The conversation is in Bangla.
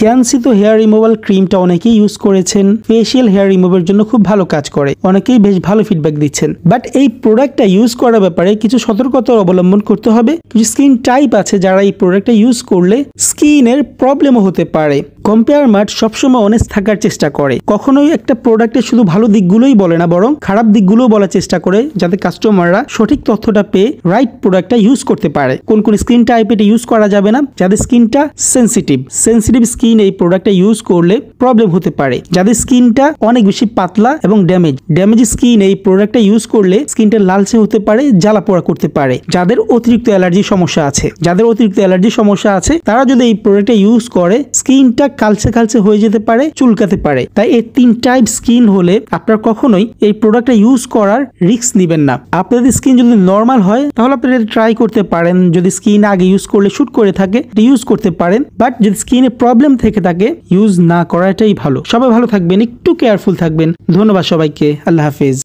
খিয়ানসিতো হেয়ার রিমুভাল ক্রিমটা অনেকেই ইউজ করেছেন, ফেশিয়াল হেয়ার রিমুভারের জন্য খুব ভালো কাজ করে, অনেকেই বেশ ভালো ফিডব্যাক দিচ্ছেন। বাট এই প্রোডাক্টটা ইউজ করার ব্যাপারে কিছু সতর্কতা অবলম্বন করতে হবে। কিছু স্কিন টাইপ আছে যারা এই প্রোডাক্টটা ইউজ করলে স্কিনের প্রবলেমও হতে পারে। কম্পেয়ার মার্ট সবসময় অনেস্ট থাকার চেষ্টা করে, কখনোই একটা প্রোডাক্টের শুধু ভালো দিকগুলোই বলে না, বরং খারাপ দিকগুলোও বলার চেষ্টা করে, যাতে কাস্টমাররা সঠিক তথ্যটা পেয়ে রাইট প্রোডাক্টটা ইউজ করতে পারে। কোন কোন স্কিন টাইপ এটা ইউজ করা যাবে না, যাদের স্কিনটা সেন্সিটিভ স্কিন এই প্রোডাক্টটা ইউজ করলে প্রবলেম হতে পারে। যাদের স্কিনটা অনেক বেশি পাতলা এবং ড্যামেজ স্কিন এই প্রোডাক্টটা ইউজ করলে স্কিনটা লালচে হতে পারে, জ্বালা পোড়া করতে পারে। যাদের অতিরিক্ত অ্যালার্জি সমস্যা আছে তারা যদি এই প্রোডাক্টটা ইউজ করে স্কিনটা কালচে হয়ে যেতে পারে, চুলকাতে পারে। তাই এই 3 টাইপ স্কিন হলে আপনারা কখনোই এই প্রোডাক্টটা ইউজ করার রিস্ক নেবেন না। আপনাদের স্কিন যদি নর্মাল হয় তাহলে আপনারা ট্রাই করতে পারেন, যদি স্কিন আগে ইউজ করলে শুট করে থাকে ইউজ করতে পারেন। বাট যদি স্কিনে প্রবলেম থেকে থাকে ইউজ না করাটাই ভালো। সবাই ভালো থাকবেন, একটু কেয়ারফুল থাকবেন। ধন্যবাদ সবাইকে, আল্লাহ হাফেজ।